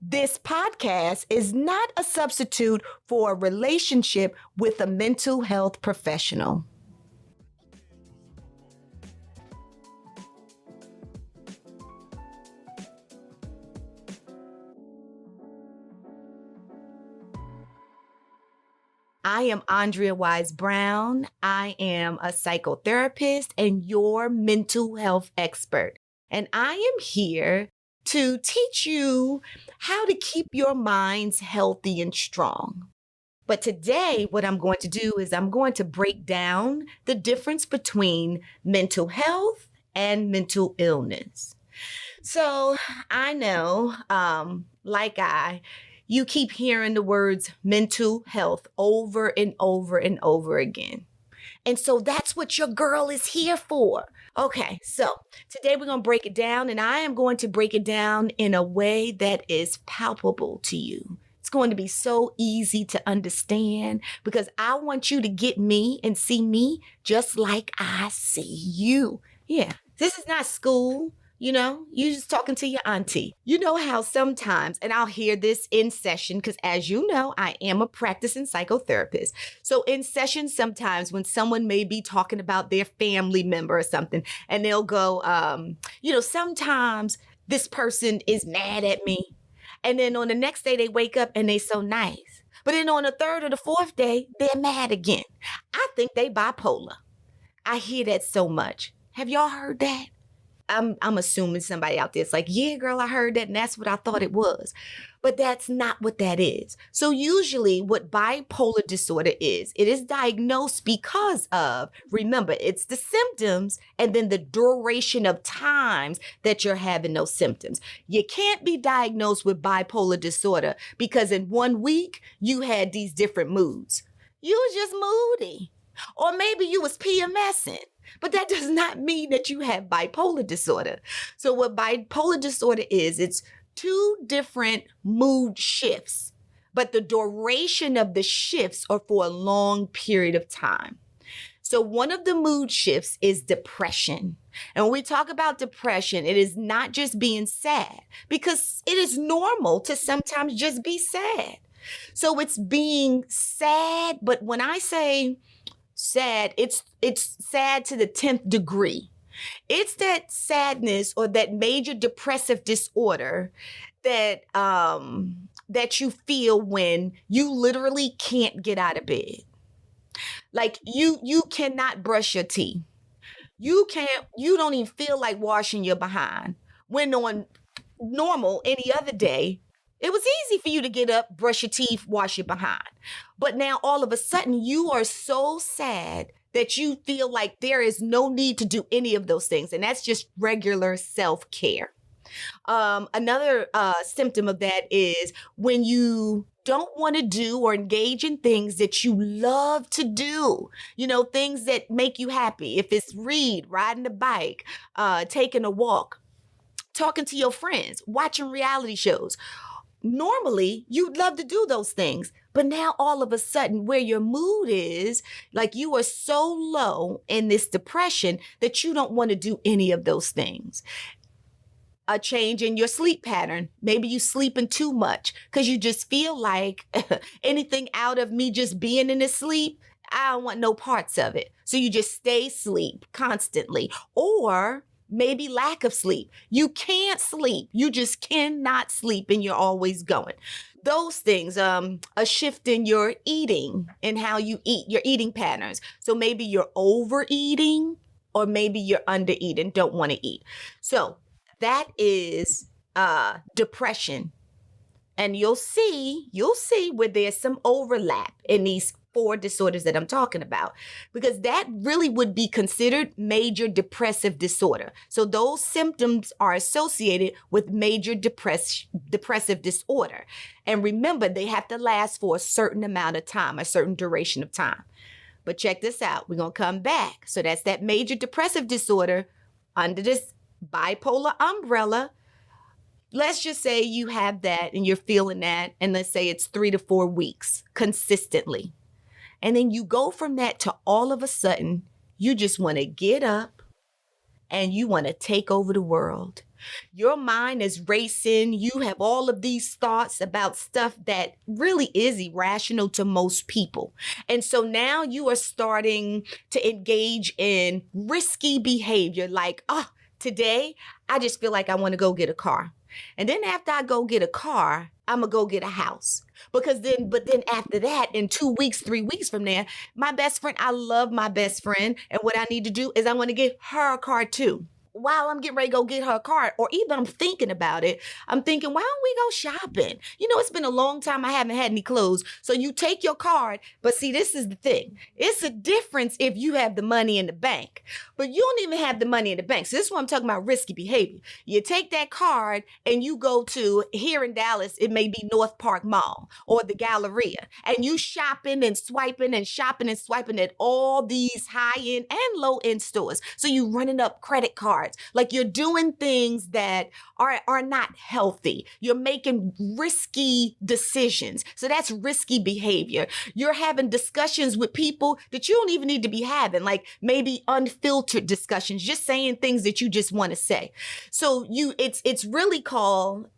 This podcast is not a substitute for a relationship with a mental health professional. I am Andrea Wise-Brown. I am a psychotherapist and your mental health expert. And I am here to teach you how to keep your minds healthy and strong. But today, what I'm going to do is I'm going to break down the difference between mental health and mental illness. So I know, you keep hearing the words mental health over and over and over again. And so that's what your girl is here for. Okay, so today we're going to break it down, and I am going to break it down in a way that is palpable to you. It's going to be so easy to understand because I want you to get me and see me just like I see you. Yeah, this is not school. You know, you're just talking to your auntie. You know how sometimes, and I'll hear this in session, because as you know, I am a practicing psychotherapist. So in session, sometimes when someone may be talking about their family member or something, and they'll go, sometimes this person is mad at me. And then on the next day, they wake up and they're so nice. But then on the third or the fourth day, they're mad again. I think they bipolar. I hear that so much. Have y'all heard that? I'm assuming somebody out there is like, yeah, girl, I heard that, and that's what I thought it was. But that's not what that is. So usually what bipolar disorder is, it is diagnosed because of, remember, it's the symptoms and then the duration of times that you're having those symptoms. You can't be diagnosed with bipolar disorder because in 1 week you had these different moods. You was just moody. Or maybe you was PMSing. But that does not mean that you have bipolar disorder. So what bipolar disorder is, it's two different mood shifts, but the duration of the shifts are for a long period of time. So one of the mood shifts is depression. And when we talk about depression, it is not just being sad, because it is normal to sometimes just be sad. So it's being sad, but when I say sad, it's sad to the 10th degree. It's that sadness or that major depressive disorder that you feel when you literally can't get out of bed. Like you cannot brush your teeth. You don't even feel like washing your behind. When on normal any other day, it was easy for you to get up, brush your teeth, wash your behind. But now all of a sudden you are so sad that you feel like there is no need to do any of those things. And that's just regular self-care. Another symptom of that is when you don't want to do or engage in things that you love to do, things that make you happy. If it's read, riding a bike, taking a walk, talking to your friends, watching reality shows. Normally, you'd love to do those things, but now all of a sudden where your mood is, like you are so low in this depression that you don't want to do any of those things. A change in your sleep pattern. Maybe you sleeping too much because you just feel like anything out of me just being in the sleep, I don't want no parts of it. So you just stay asleep constantly. Or maybe lack of sleep. You can't sleep. You just cannot sleep and you're always going. Those things, a shift in your eating and how you eat, your eating patterns. So maybe you're overeating or maybe you're undereating, don't want to eat. So that is depression. And you'll see where there's some overlap in these 4 disorders that I'm talking about, because that really would be considered major depressive disorder. So those symptoms are associated with major depressive disorder. And remember, they have to last for a certain amount of time, a certain duration of time. But check this out. We're going to come back. So that's that major depressive disorder under this bipolar umbrella. Let's just say you have that and you're feeling that, and let's say it's 3 to 4 weeks consistently. And then you go from that to all of a sudden, you just want to get up and you want to take over the world. Your mind is racing. You have all of these thoughts about stuff that really is irrational to most people. And so now you are starting to engage in risky behavior like, oh, today I just feel like I want to go get a car. And then after I go get a car, I'm going to go get a house. But then after that, in 2 weeks, 3 weeks from there, my best friend, I love my best friend. And what I need to do is I want to get her a car too. While I'm getting ready to go get her a car, or even I'm thinking about it, I'm thinking, why don't we go shopping? It's been a long time I haven't had any clothes. So you take your card, but see, this is the thing. It's a difference if you have the money in the bank, but you don't even have the money in the bank. So this is what I'm talking about, risky behavior. You take that card and you go to, here in Dallas, it may be North Park Mall or the Galleria, and you shopping and swiping and shopping and swiping at all these high-end and low-end stores. So you running up credit cards. Like you're doing things that are not healthy. You're making risky decisions. So that's risky behavior. You're having discussions with people that you don't even need to be having, like maybe unfiltered discussions, just saying things that you just want to say. So it's really called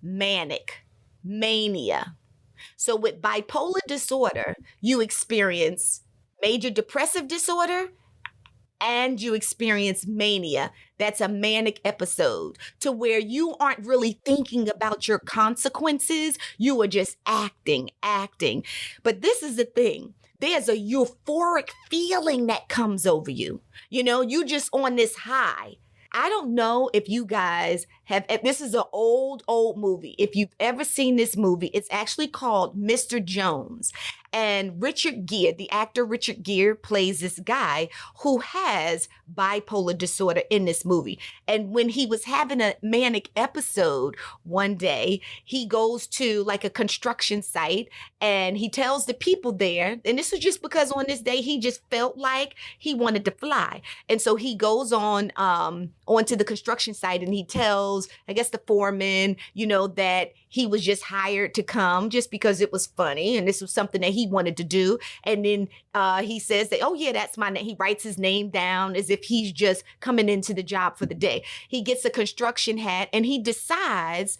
manic, mania. So with bipolar disorder, you experience major depressive disorder, and you experience mania. That's a manic episode to where you aren't really thinking about your consequences. You are just acting. But this is the thing. There's a euphoric feeling that comes over you. You just on this high. I don't know if you guys have, this is an old movie. If you've ever seen this movie, it's actually called Mr. Jones. And Richard Gere, the actor Richard Gere, plays this guy who has bipolar disorder in this movie. And when he was having a manic episode one day, he goes to like a construction site and he tells the people there, and this was just because on this day he just felt like he wanted to fly. And so he goes onto the construction site and he tells, I guess, the foreman, that he was just hired to come just because it was funny and this was something that he wanted to do. And then he says that, oh yeah, that's my name. He writes his name down as if he's just coming into the job for the day. He gets a construction hat and he decides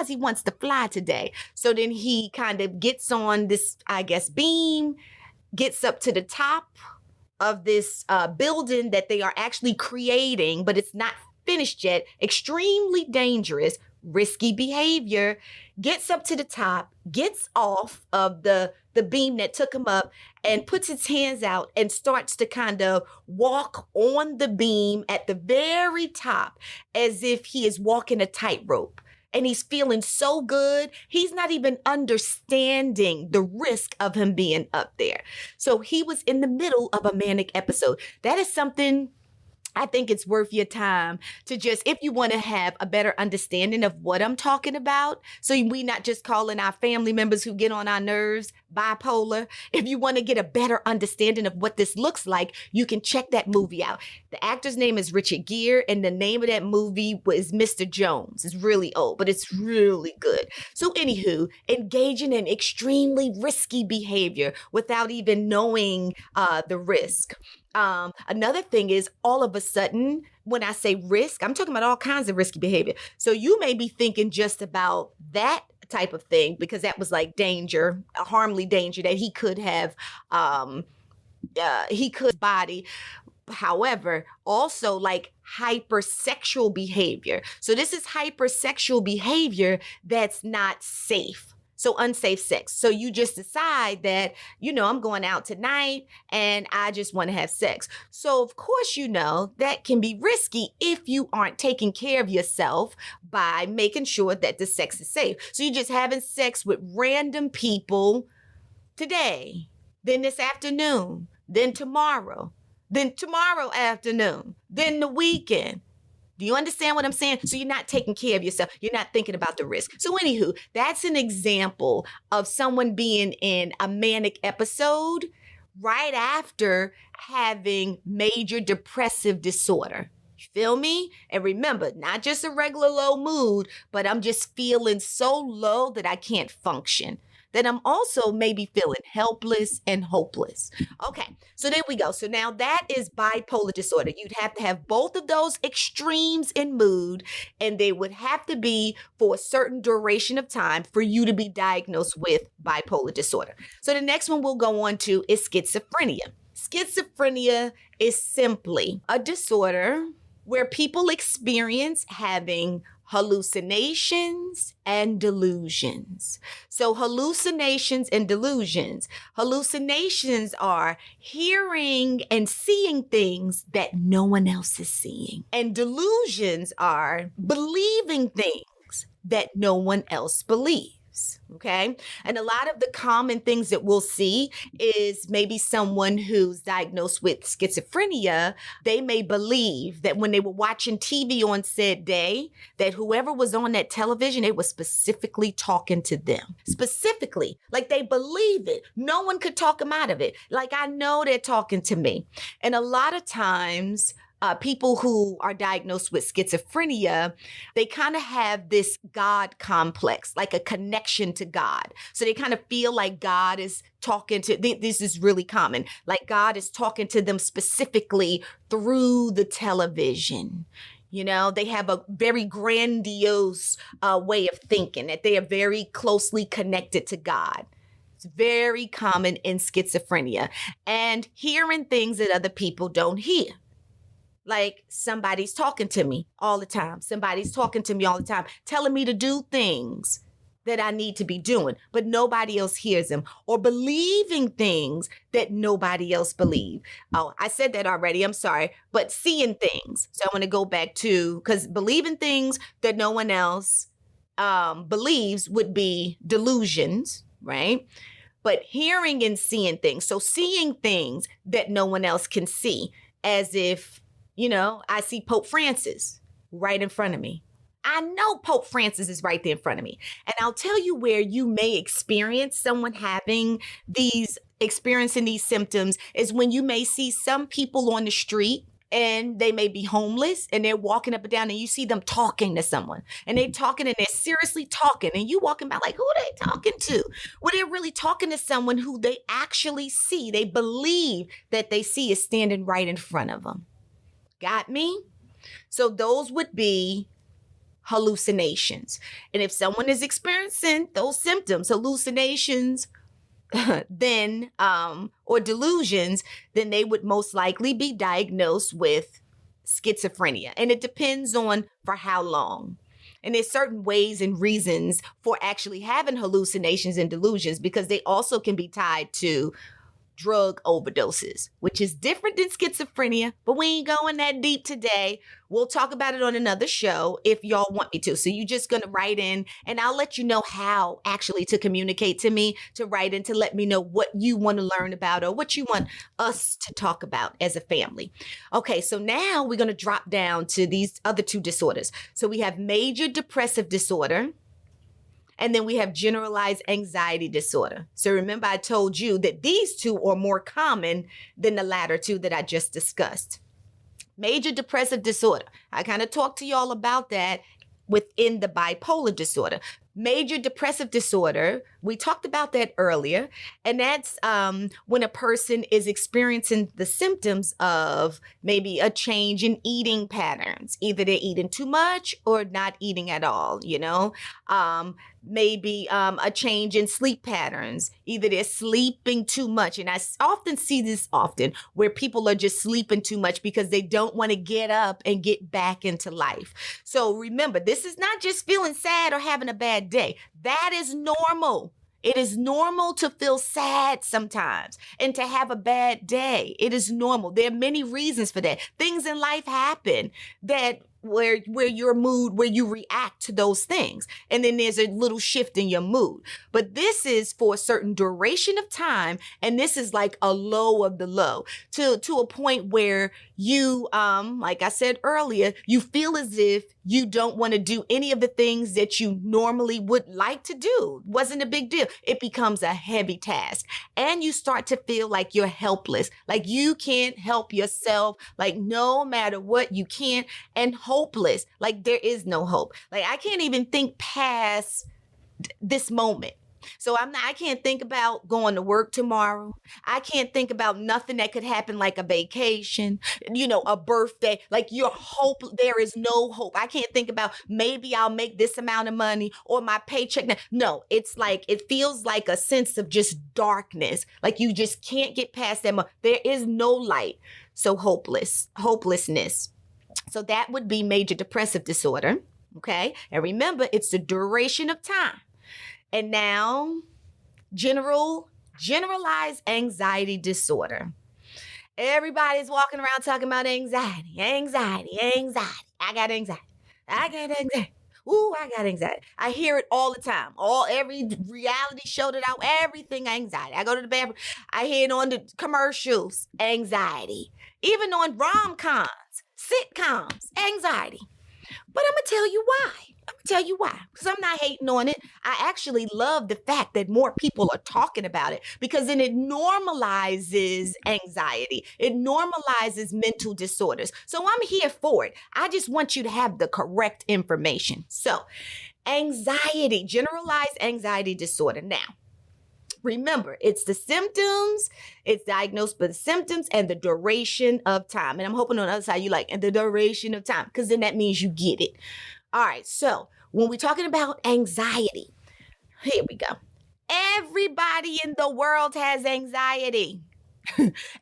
he wants to fly today. So then he kind of gets on this, I guess, beam, gets up to the top of this building that they are actually creating, but it's not finished yet. Extremely dangerous, risky behavior. Gets up to the top, gets off of the beam that took him up and puts his hands out and starts to kind of walk on the beam at the very top as if he is walking a tightrope. And he's feeling so good. He's not even understanding the risk of him being up there. So he was in the middle of a manic episode. That is something I think it's worth your time to just, if you want to have a better understanding of what I'm talking about, so we not just calling our family members who get on our nerves bipolar. If you want to get a better understanding of what this looks like, you can check that movie out. The actor's name is Richard Gere, and the name of that movie was Mr. Jones. It's really old, but it's really good. So anywho, engaging in extremely risky behavior without even knowing the risk. Another thing is, all of a sudden, when I say risk, I'm talking about all kinds of risky behavior. So you may be thinking just about that type of thing because that was like danger, a harmly danger that he could have, body. However, also like hypersexual behavior. So this is hypersexual behavior that's not safe. So unsafe sex. So you just decide that, I'm going out tonight and I just want to have sex. So of course, that can be risky if you aren't taking care of yourself by making sure that the sex is safe. So you're just having sex with random people today, then this afternoon, then tomorrow afternoon, then the weekend. Do you understand what I'm saying? So you're not taking care of yourself. You're not thinking about the risk. So anywho, that's an example of someone being in a manic episode right after having major depressive disorder. You feel me? And remember, not just a regular low mood, but I'm just feeling so low that I can't function. that I'm also maybe feeling helpless and hopeless. Okay, so there we go. So now that is bipolar disorder. You'd have to have both of those extremes in mood, and they would have to be for a certain duration of time for you to be diagnosed with bipolar disorder. So the next one we'll go on to is schizophrenia. Schizophrenia is simply a disorder where people experience having hallucinations and delusions. So hallucinations and delusions. Hallucinations are hearing and seeing things that no one else is seeing. And delusions are believing things that no one else believes. Okay. And a lot of the common things that we'll see is maybe someone who's diagnosed with schizophrenia, they may believe that when they were watching TV on said day, that whoever was on that television, it was specifically talking to them. Specifically, like they believe it. No one could talk them out of it. Like, I know they're talking to me. And a lot of times, people who are diagnosed with schizophrenia, they kind of have this God complex, like a connection to God. So they kind of feel like God is talking to, this is really common, like God is talking to them specifically through the television. You know, they have a very grandiose way of thinking, that they are very closely connected to God. It's very common in schizophrenia. And hearing things that other people don't hear. Like, somebody's talking to me all the time. Somebody's talking to me all the time, telling me to do things that I need to be doing, but nobody else hears them, or believing things that nobody else believes. Oh, I said that already. I'm sorry. But seeing things. So I want to go back to, because believing things that no one else believes would be delusions, right? But hearing and seeing things. So seeing things that no one else can see, as if, you know, I see Pope Francis right in front of me. I know Pope Francis is right there in front of me. And I'll tell you where you may experience someone experiencing these symptoms is when you may see some people on the street, and they may be homeless, and they're walking up and down, and you see them talking to someone, and they're talking, and they're seriously talking, and you walking by like, who are they talking to? Well, they're really talking to someone who they actually see. They believe that they see is standing right in front of them. Got me? So those would be hallucinations. And if someone is experiencing those symptoms, hallucinations, then or delusions, then they would most likely be diagnosed with schizophrenia. And it depends on for how long. And there's certain ways and reasons for actually having hallucinations and delusions, because they also can be tied to drug overdoses, which is different than schizophrenia, but we ain't going that deep today. We'll talk about it on another show if y'all want me to. So you're just going to write in, and I'll let you know how actually to communicate to me, to write in, to let me know what you want to learn about or what you want us to talk about as a family. Okay, so now we're going to drop down to these other two disorders. So we have major depressive disorder, and then we have generalized anxiety disorder. So remember, I told you that these two are more common than the latter two that I just discussed. Major depressive disorder. I kind of talked to y'all about that within the bipolar disorder. Major depressive disorder, we talked about that earlier, and that's when a person is experiencing the symptoms of maybe a change in eating patterns. Either they're eating too much or not eating at all, you know. Maybe a change in sleep patterns. Either they're sleeping too much, and I often see this where people are just sleeping too much because they don't want to get up and get back into life. So remember, this is not just feeling sad or having a bad day. That is normal. It is normal to feel sad sometimes and to have a bad day. It is normal. There are many reasons for that. Things in life happen that where your mood, where you react to those things. And then there's a little shift in your mood. But this is for a certain duration of time. And this is like a low of the low to a point where you, like I said earlier, you feel as if you don't want to do any of the things that you normally would like to do. Wasn't a big deal. It becomes a heavy task. And you start to feel like you're helpless, like you can't help yourself, like no matter what, you can't, and hopeless, like there is no hope. Like I can't even think past this moment. So I can't think about going to work tomorrow. I can't think about nothing that could happen like a vacation, a birthday. Like your hope, there is no hope. I can't think about maybe I'll make this amount of money or my paycheck. No, it's like it feels like a sense of just darkness. Like you just can't get past that. There is no light. So hopelessness. So that would be major depressive disorder. Okay. And remember, it's the duration of time. And now, generalized anxiety disorder. Everybody's walking around talking about anxiety. I got anxiety. Ooh, I got anxiety. I hear it all the time. Every reality show that everything anxiety. I go to the bathroom. I hear it on the commercials. Anxiety. Even on rom-coms, sitcoms, anxiety. But I'm going to tell you why. Because I'm not hating on it. I actually love the fact that more people are talking about it because then it normalizes anxiety. It normalizes mental disorders. So I'm here for it. I just want you to have the correct information. So anxiety, generalized anxiety disorder. Now, remember, it's the symptoms, it's diagnosed by the symptoms and the duration of time. And I'm hoping on the other side you and the duration of time, because then that means you get it. All right, so when we're talking about anxiety, here we go. Everybody in the world has anxiety.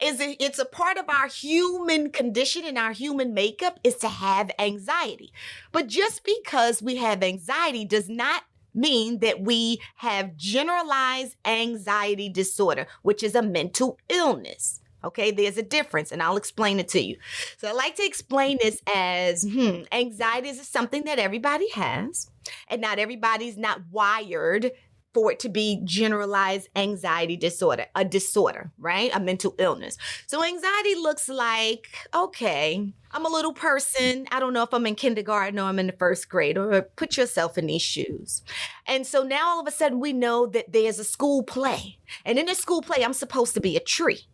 It's a part of our human condition and our human makeup is to have anxiety. But just because we have anxiety does not mean that we have generalized anxiety disorder, which is a mental illness. Okay, there's a difference, and I'll explain it to you. So I like to explain this as anxiety is something that everybody has, and not everybody's not wired for it to be generalized anxiety disorder, a disorder, right? A mental illness. So anxiety looks like, okay, I'm a little person. I don't know if I'm in kindergarten or I'm in the first grade, or put yourself in these shoes. And so now all of a sudden we know that there's a school play. And in the school play, I'm supposed to be a tree.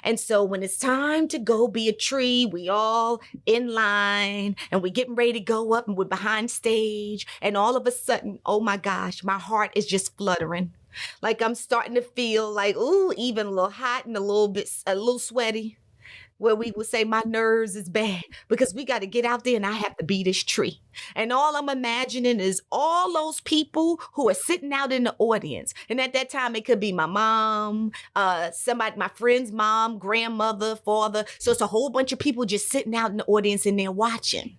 And so when it's time to go be a tree, we all in line and we getting ready to go up and we're behind stage. And all of a sudden, oh my gosh, my heart is just fluttering. Like I'm starting to feel like, ooh, even a little hot and a little sweaty. Where we would say my nerves is bad because we got to get out there and I have to be this tree. And all I'm imagining is all those people who are sitting out in the audience. And at that time, it could be my mom, somebody, my friend's mom, grandmother, father. So it's a whole bunch of people just sitting out in the audience and they're watching.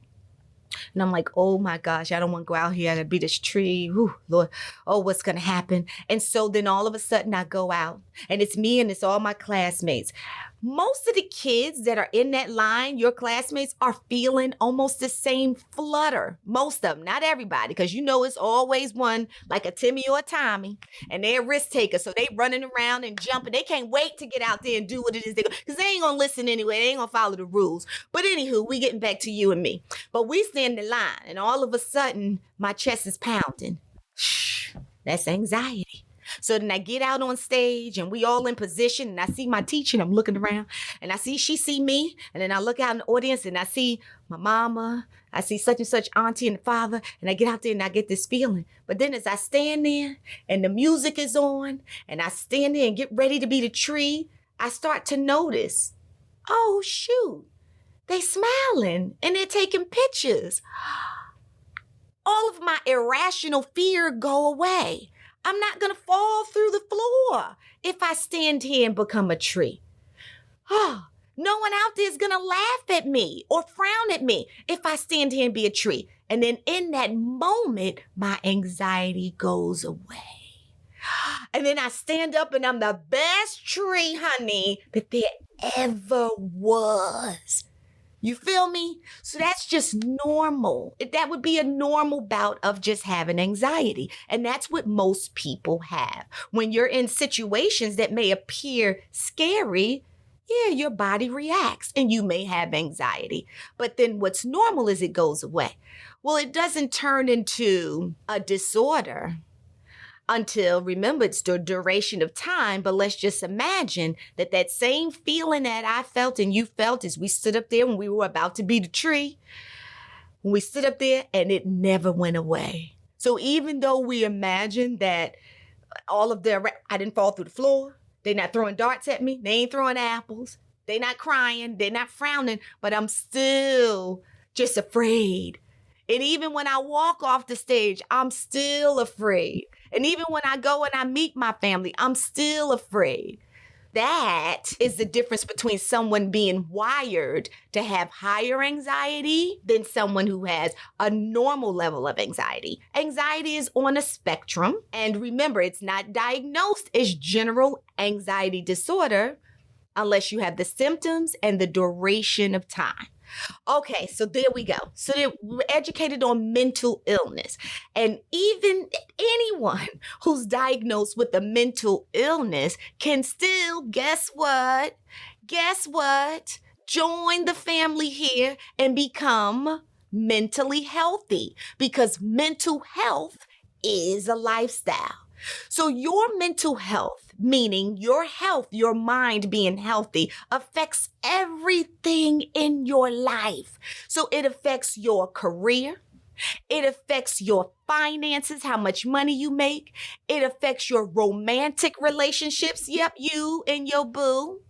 And I'm like, oh my gosh, I don't want to go out here. I got to be this tree. Whew, Lord, oh, what's going to happen? And so then all of a sudden I go out and it's me and it's all my classmates. Most of the kids that are in that line, your classmates, are feeling almost the same flutter. Most of them, not everybody, because it's always one like a Timmy or a Tommy, and they're a risk taker. So they running around and jumping. They can't wait to get out there and do what it is they go, because they ain't gonna listen anyway. They ain't gonna follow the rules. But anywho, we getting back to you and me. But we stand in line, and all of a sudden, my chest is pounding. Shh, that's anxiety. So then I get out on stage and we all in position and I see my teacher and I'm looking around and she see me, and then I look out in the audience and I see my mama, I see such and such auntie and father, and I get out there and I get this feeling. But then as I stand there and the music is on and I stand there and get ready to be the tree, I start to notice, oh shoot, they smiling and they're taking pictures. All of my irrational fear go away. I'm not going to fall through the floor if I stand here and become a tree. Oh, no one out there is going to laugh at me or frown at me if I stand here and be a tree. And then in that moment, my anxiety goes away. And then I stand up and I'm the best tree, honey, that there ever was. You feel me? So that's just normal. That would be a normal bout of just having anxiety. And that's what most people have. When you're in situations that may appear scary, yeah, your body reacts and you may have anxiety. But then what's normal is it goes away. Well, it doesn't turn into a disorder until, remember, it's the duration of time. But let's just imagine that same feeling that I felt and you felt as we stood up there when we were about to be the tree, when we stood up there, and it never went away. So even though we imagine that I didn't fall through the floor. They're not throwing darts at me. They ain't throwing apples. They're not crying. They're not frowning, but I'm still just afraid. And even when I walk off the stage, I'm still afraid. And even when I go and I meet my family, I'm still afraid. That is the difference between someone being wired to have higher anxiety than someone who has a normal level of anxiety. Anxiety is on a spectrum. And remember, it's not diagnosed as general anxiety disorder unless you have the symptoms and the duration of time. Okay, so there we go. So we're educated on mental illness. And even anyone who's diagnosed with a mental illness can still, guess what? Join the family here and become mentally healthy, because mental health is a lifestyle. So your mental health, meaning your health, your mind being healthy, affects everything in your life. So it affects your career. It affects your finances, how much money you make. It affects your romantic relationships. Yep, you and your boo.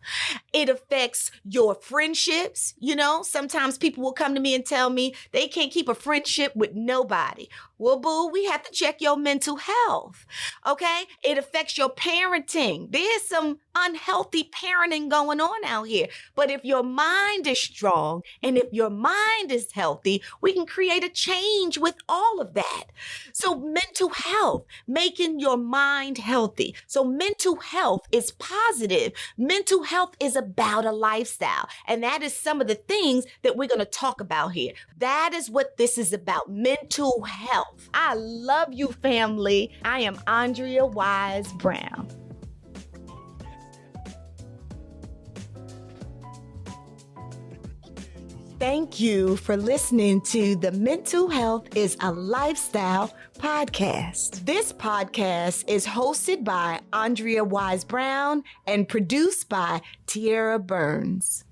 It affects your friendships. You know, sometimes people will come to me and tell me they can't keep a friendship with nobody. Well, boo, we have to check your mental health. Okay? It affects your parenting. There's some unhealthy parenting going on out here. But if your mind is strong and if your mind is healthy, we can create a change with all of that. So mental health, making your mind healthy. So mental health is positive. Mental health is about a lifestyle. And that is some of the things that we're going to talk about here. That is what this is about, mental health. I love you, family. I am Andrea Wise-Brown. Thank you for listening to the Mental Health is a Lifestyle podcast. This podcast is hosted by Andrea Wise-Brown and produced by Tierra Burns.